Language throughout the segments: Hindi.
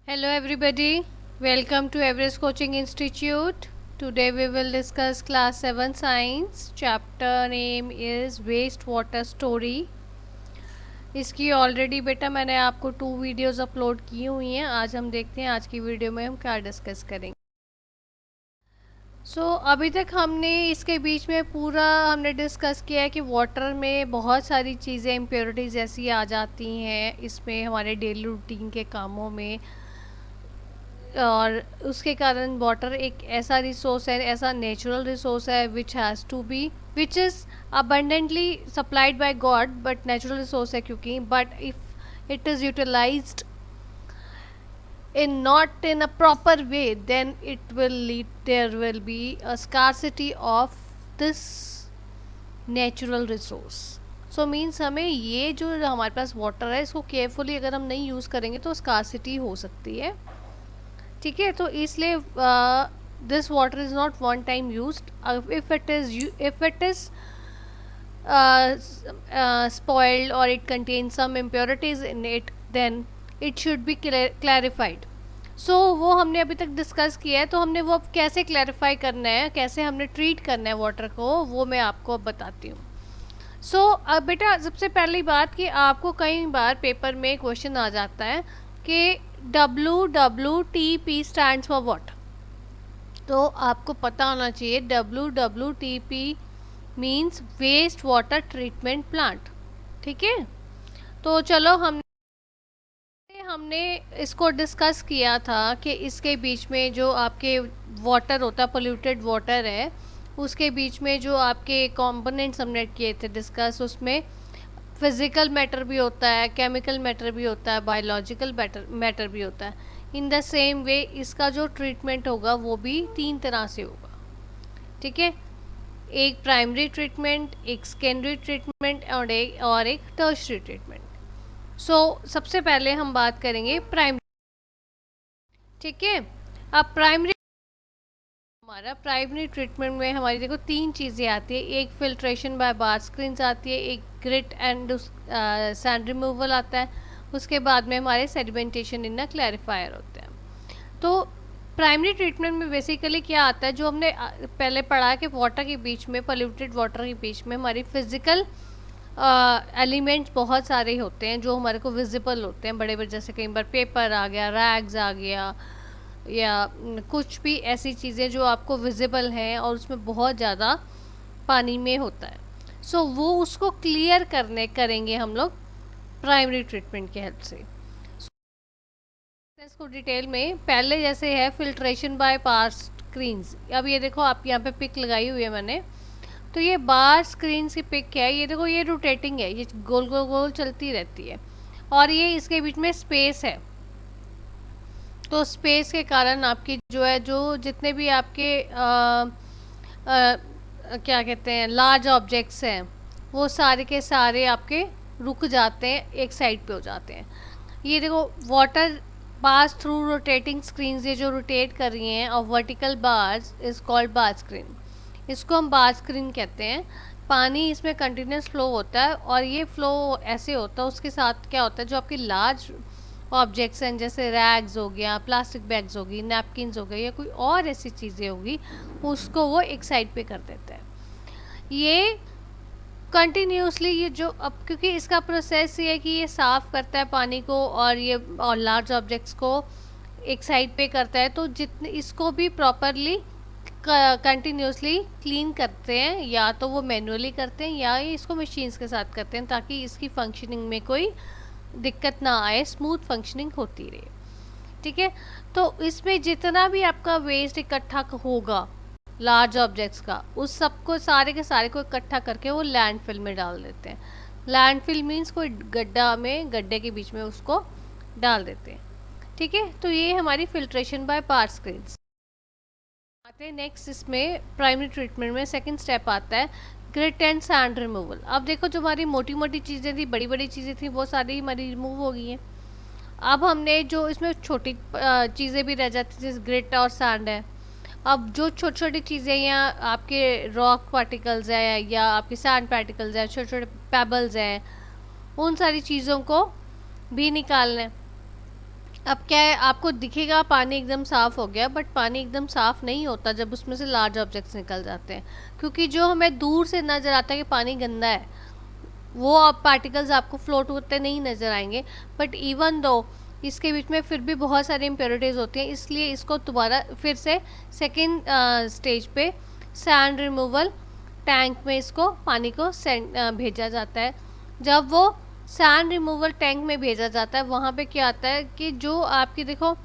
Hello everybody, welcome to Everest Coaching Institute. Today we will discuss class 7 science. Chapter name is wastewater story. इसकी ऑलरेडी बेटा मैंने आपको 2 वीडियोस अपलोड की हुई हैं. आज हम देखते हैं आज की वीडियो में हम क्या डिस्कस करेंगे. अभी तक हमने इसके बीच में पूरा हमने डिस्कस किया है कि वाटर में बहुत सारी चीज़ें इम्प्योरिटीज़ ऐसी आ जाती हैं इसमें हमारे डेली रूटीन के कामों में, और उसके कारण वाटर एक ऐसा रिसोर्स है, ऐसा नेचुरल रिसोर्स है which has to be which is abundantly supplied by God, but natural resource है क्योंकि, but if it is utilised in not in a proper way, then it will lead, there will be a scarcity of this natural resource. So means हमें ये जो हमारे पास वाटर है इसको केयरफुली अगर हम नहीं यूज़ करेंगे तो स्कार्सिटी हो सकती है. ठीक है, तो इसलिए this water is not one time used. If it is spoiled or it contains some impurities in it, then it should be clarified. So वो हमने अभी तक डिस्कस किया है, तो हमने वो अब कैसे क्लैरिफाई करना है, कैसे हमने ट्रीट करना है वाटर को, वो मैं आपको अब बताती हूँ. अब बेटा सबसे पहली बात कि आपको कई बार पेपर में क्वेश्चन आ जाता है कि WWTP स्टैंड्स फॉर व्हाट. तो आपको पता होना चाहिए WWTP means waste water treatment plant. ठीक है, तो चलो हमने इसको डिस्कस किया था कि इसके बीच में जो आपके वाटर होता है, पोल्यूटेड वाटर है, उसके बीच में जो आपके कंपोनेंट्स हमने किए थे डिस्कस, उसमें फिज़िकल मैटर भी होता है, केमिकल मैटर भी होता है, बायोलॉजिकल मैटर भी होता है. इन द सेम वे इसका जो ट्रीटमेंट होगा वो भी 3 तरह से होगा. ठीक है, एक प्राइमरी ट्रीटमेंट, एक सेकेंडरी ट्रीटमेंट और एक टर्शरी ट्रीटमेंट. सबसे पहले हम बात करेंगे प्राइमरी. ठीक है, अब हमारा प्राइमरी ट्रीटमेंट में हमारी देखो 3 चीज़ें आती है. एक फिल्ट्रेशन बाय बार स्क्रीन्स आती है, एक ग्रिट एंड सैंड रिमूवल आता है, उसके बाद में हमारे सेडिमेंटेशन इन अ क्लैरिफायर होते हैं. तो प्राइमरी ट्रीटमेंट में बेसिकली क्या आता है, जो हमने पहले पढ़ा कि वाटर के बीच में, पोल्यूटेड वाटर के बीच में हमारी फिज़िकल एलिमेंट्स बहुत सारे होते हैं जो हमारे को विजिबल होते हैं, बड़े बड़े, जैसे कई बार पेपर आ गया, रैग्स आ गया, या कुछ भी ऐसी चीज़ें जो आपको विजिबल हैं और उसमें बहुत ज़्यादा पानी में होता है. वो उसको क्लियर करेंगे हम लोग प्राइमरी ट्रीटमेंट की हेल्प से. इसको डिटेल में पहले जैसे है फिल्ट्रेशन बाय बार स्क्रीन्स. अब ये देखो, आप यहाँ पे पिक लगाई हुई है मैंने, तो ये बार स्क्रीन की पिक है. ये देखो, ये रोटेटिंग है, ये गोल गोल गोल चलती रहती है, और ये इसके बीच में स्पेस है. तो स्पेस के कारण आपकी जो है, जो जितने भी आपके क्या कहते हैं, लार्ज ऑब्जेक्ट्स हैं, वो सारे के सारे आपके रुक जाते हैं, एक साइड पे हो जाते हैं. ये देखो, water pass through rotating screen, ये जो रोटेट कर रही हैं, और vertical bars is called bar screen. इसको हम बार स्क्रीन कहते हैं. पानी इसमें कंटिन्यूस फ्लो होता है, और ये फ्लो ऐसे होता है, उसके साथ क्या होता है, जो आपकी लार्ज ऑब्जेक्ट्स हैं, जैसे रैग्स हो गया, प्लास्टिक बैग्स होगी, नैपकिन्स हो गए, या कोई और ऐसी चीज़ें होगी, उसको वो एक साइड पे कर देता है. ये कंटिन्यूसली, ये जो अब क्योंकि इसका प्रोसेस ये है कि ये साफ़ करता है पानी को, और लार्ज ऑब्जेक्ट्स को एक साइड पे करता है, तो जितने इसको भी प्रॉपरली कंटिन्यूसली क्लीन करते हैं, या तो वो मैनुअली करते हैं या इसको मशीन्स के साथ करते हैं, ताकि इसकी फंक्शनिंग में कोई दिक्कत ना आए, स्मूथ फंक्शनिंग होती रहे. ठीक है, तो इसमें जितना भी आपका वेस्ट इकट्ठा होगा लार्ज ऑब्जेक्ट्स का, उस सबको सारे के सारे को इकट्ठा करके वो लैंडफिल में डाल देते हैं. लैंडफिल मीन्स कोई गड्ढे के बीच में उसको डाल देते हैं. ठीक है, तो ये हमारी फिल्ट्रेशन बाय बार स्क्रीन्स आते हैं. नेक्स्ट इसमें प्राइमरी ट्रीटमेंट में सेकंड स्टेप आता है ग्रिट एंड सैंड रिमूवल. अब देखो, जो हमारी मोटी मोटी चीज़ें थी, बड़ी बड़ी चीज़ें थी, वो सारी हमारी रिमूव हो गई हैं. अब हमने जो इसमें छोटी चीज़ें भी रह जाती, जैसे ग्रिट और सैंड है. अब जो छोटी छोटी चीज़ें, या आपके रॉक पार्टिकल्स हैं, या आपके सैंड पार्टिकल्स हैं, छोटे छोटे पेबल्स हैं, उन सारी चीज़ों को भी निकालना है. अब क्या है, आपको दिखेगा पानी एकदम साफ़ हो गया, बट पानी एकदम साफ़ नहीं होता जब उसमें से लार्ज ऑब्जेक्ट्स निकल जाते हैं, क्योंकि जो हमें दूर से नज़र आता है कि पानी गंदा है, वो अब पार्टिकल्स आपको फ्लोट होते नहीं नज़र आएंगे। बट इवन दो इसके बीच में फिर भी बहुत सारी इम्प्योरिटीज़ होती हैं, इसलिए इसको दोबारा फिर से सेकेंड स्टेज पे सैंड रिमूवल टैंक में इसको पानी को भेजा जाता है। जब वो सैंड रिमूवल टैंक में भेजा जाता है, वहाँ पे क्या आता है कि जो आपकी देखो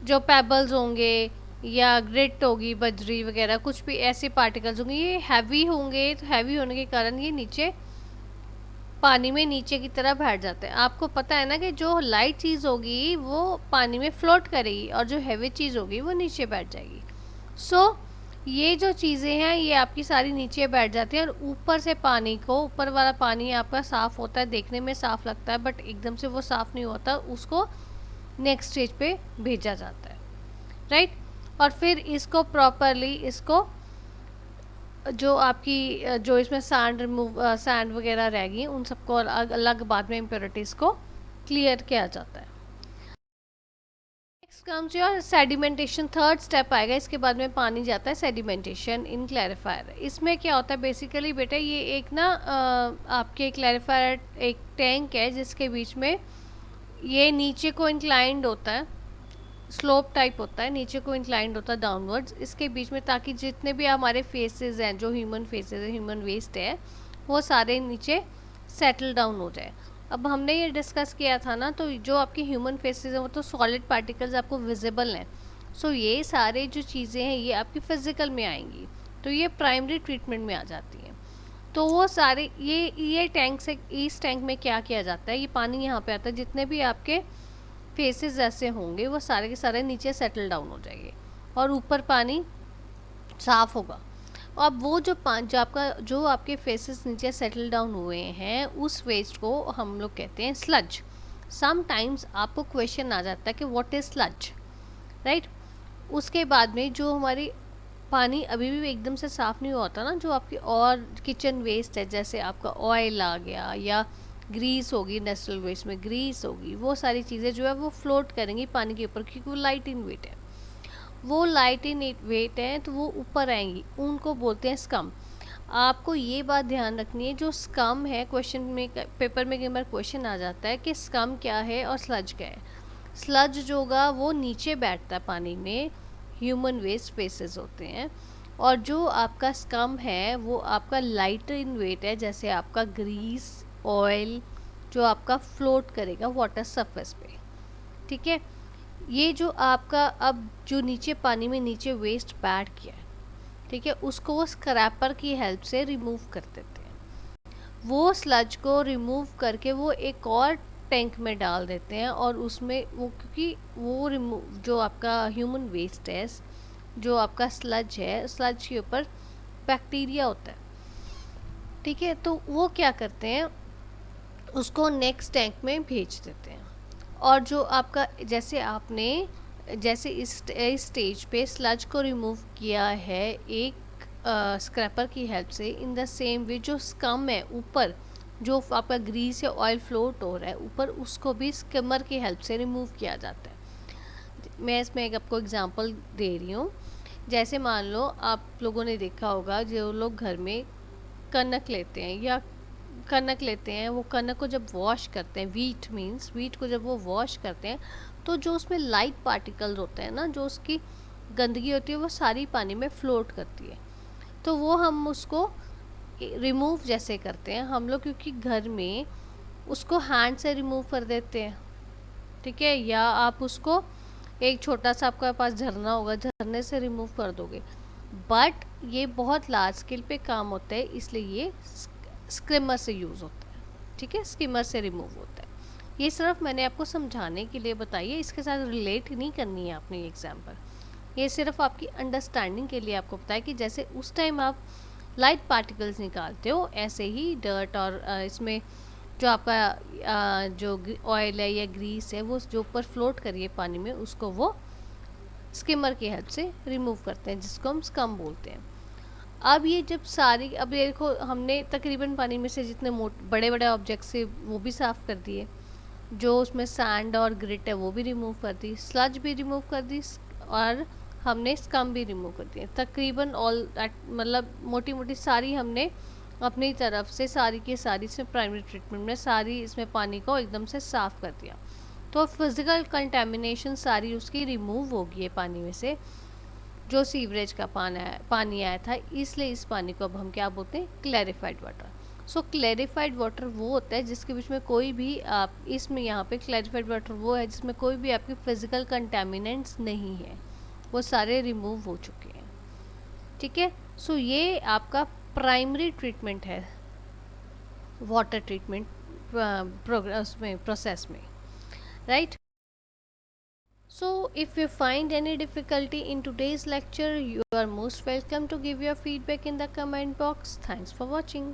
जो पेबल्स होंगे या ग्रिट होगी, बजरी वगैरह कुछ भी ऐसे पार्टिकल्स होंगे, ये हैवी होंगे, तो हैवी होने के कारण ये नीचे पानी में नीचे की तरह बैठ जाते हैं। आपको पता है ना कि जो लाइट चीज़ होगी वो पानी में फ्लोट करेगी और जो हैवी चीज़ होगी वो नीचे बैठ जाएगी। सो ये जो चीज़ें हैं ये आपकी सारी नीचे बैठ जाती हैं, और ऊपर से पानी को, ऊपर वाला पानी आपका साफ़ होता है, देखने में साफ़ लगता है, बट एकदम से वो साफ़ नहीं होता, उसको नेक्स्ट स्टेज पे भेजा जाता है, राइट। और फिर इसको प्रॉपरली इसको जो आपकी जो इसमें सैंड वगैरह रहेगी उन सबको अलग अलग बाद में इम्प्योरिटीज़ को क्लियर किया जाता है। Next comes your sedimentation, third step आएगा, इसके बाद में पानी जाता है सेडिमेंटेशन इन क्लैरिफायर। इसमें क्या होता है बेसिकली बेटा, ये एक ना आपके क्लैरिफायर एक टैंक है जिसके बीच में ये नीचे को इंक्लाइंड होता है, स्लोप टाइप होता है, नीचे को इंक्लाइंड होता है डाउनवर्ड्स इसके बीच में, ताकि जितने भी हमारे फेसेस हैं, जो ह्यूमन फेसेस है, ह्यूमन वेस्ट है, वो सारे नीचे सेटल डाउन हो जाए। अब हमने ये डिस्कस किया था ना, तो जो आपके ह्यूमन फेसेस हैं वो तो सॉलिड पार्टिकल्स आपको विजिबल हैं। सो ये सारे जो चीज़ें हैं ये आपकी फिजिकल में आएंगी, तो ये प्राइमरी ट्रीटमेंट में आ जाती हैं। तो वो सारे ये टैंक से, इस टैंक में क्या किया जाता है, ये पानी यहाँ पे आता है, जितने भी आपके फेसेस ऐसे होंगे वो सारे के सारे नीचे सेटल डाउन हो जाएंगे और ऊपर पानी साफ होगा। अब वो जो आपका जो आपके फेसेस नीचे सेटल डाउन हुए हैं उस वेस्ट को हम लोग कहते हैं स्लज। समटाइम्स आपको क्वेश्चन आ जाता है कि व्हाट इज स्लज, राइट। उसके बाद में जो हमारी पानी अभी भी एकदम से साफ़ नहीं होता ना, जो आपकी और किचन वेस्ट है, जैसे आपका ऑयल आ गया या ग्रीस होगी, इंडस्ट्रियल वेस्ट में ग्रीस होगी, वो सारी चीज़ें जो है वो फ्लोट करेंगी पानी के ऊपर, क्योंकि वो लाइट इन वेट है, वो लाइट इन वेट है तो वो ऊपर आएंगी, उनको बोलते हैं स्कम। आपको ये बात ध्यान रखनी है, जो स्कम है, क्वेश्चन में पेपर में कई बार क्वेश्चन आ जाता है कि स्कम क्या है और स्लज क्या है। स्लज जो होगा वो नीचे बैठता है पानी में, ह्यूमन वेस्ट फेसेस होते हैं, और जो आपका स्कम है वो आपका लाइटर इन वेट है, जैसे आपका ग्रीस, ऑयल, जो आपका फ्लोट करेगा वाटर सरफेस पे, ठीक है। ये जो आपका अब जो नीचे पानी में नीचे वेस्ट बैठ गया है, ठीक है, उसको वो स्क्रैपर की हेल्प से रिमूव कर देते हैं। वो स्लज को रिमूव करके वो एक और टैंक में डाल देते हैं, और उसमें वो, क्योंकि वो रिमूव जो आपका ह्यूमन वेस्ट है, जो आपका स्लज है, स्लज के ऊपर बैक्टीरिया होता है, ठीक है, तो वो क्या करते हैं, उसको नेक्स्ट टैंक में भेज देते हैं। और जो आपका जैसे इस स्टेज पे स्लज को रिमूव किया है एक स्क्रैपर की हेल्प से, इन द सेम वे जो स्कम है ऊपर, जो आपका ग्रीस या ऑयल फ्लोट हो रहा है ऊपर, उसको भी स्किमर की हेल्प से रिमूव किया जाता है। मैं इसमें एक आपको एग्जांपल दे रही हूँ। जैसे मान लो आप लोगों ने देखा होगा, जो लोग घर में कनक लेते हैं या कनक लेते हैं, वो कनक को जब वॉश करते हैं, वीट को जब वो वॉश करते हैं, तो जो उसमें लाइट पार्टिकल्स होते हैं ना, जो उसकी गंदगी होती है वो सारी पानी में फ्लोट करती है। तो वो हम उसको रिमूव जैसे करते हैं हम लोग, क्योंकि घर में उसको हैंड से रिमूव कर देते हैं, ठीक है, या आप उसको एक छोटा सा आपके पास झरना होगा, झरने से रिमूव कर दोगे, बट ये बहुत लार्ज स्केल पे काम होता है, इसलिए ये स्किमर से यूज़ होता है, ठीक है, स्किमर से रिमूव होता है। ये सिर्फ मैंने आपको समझाने के लिए बताई है, इसके साथ रिलेट नहीं करनी है आपने ये एग्जाम्पल, ये सिर्फ आपकी अंडरस्टैंडिंग के लिए आपको बताया कि जैसे उस टाइम आप लाइट पार्टिकल्स निकालते हो, ऐसे ही डर्ट और इसमें जो आपका जो ऑयल है या ग्रीस है, वो जो ऊपर फ्लोट करिए पानी में, उसको वो स्किमर की हेल्प से रिमूव करते हैं, जिसको हम स्कम बोलते हैं। अब ये जब सारी, अब ये देखो हमने तकरीबन पानी में से जितने बड़े बड़े ऑब्जेक्ट्स से वो भी साफ़ कर दिए, जो उसमें सैंड और ग्रिट है वो भी रिमूव कर दी, स्लज भी रिमूव कर दी, और हमने स्कम भी रिमूव कर दिया। तकरीबन ऑल मतलब मोटी मोटी सारी हमने अपनी तरफ से सारी की सारी इसमें प्राइमरी ट्रीटमेंट में सारी इसमें पानी को एकदम से साफ़ कर दिया। तो फिज़िकल कंटेमिनेशन सारी उसकी रिमूव हो गई है पानी में से, जो सीवरेज का पानी आया था, इसलिए इस पानी को अब हम क्या बोलते हैं, क्लैरिफाइड वाटर। सो क्लैरिफाइड वाटर वो होता है जिसके बीच में कोई भी आप इसमें यहाँ पे क्लैरिफाइड वाटर वो है जिसमें कोई भी आपके फिजिकल कंटेमिनेंट्स नहीं है, वो सारे रिमूव हो चुके हैं। ठीक है, सो ये आपका प्राइमरी ट्रीटमेंट है वाटर ट्रीटमेंट प्रोसेस में, right. So, if you find any difficulty in today's lecture, you are most welcome to give your feedback in the comment box. Thanks for watching.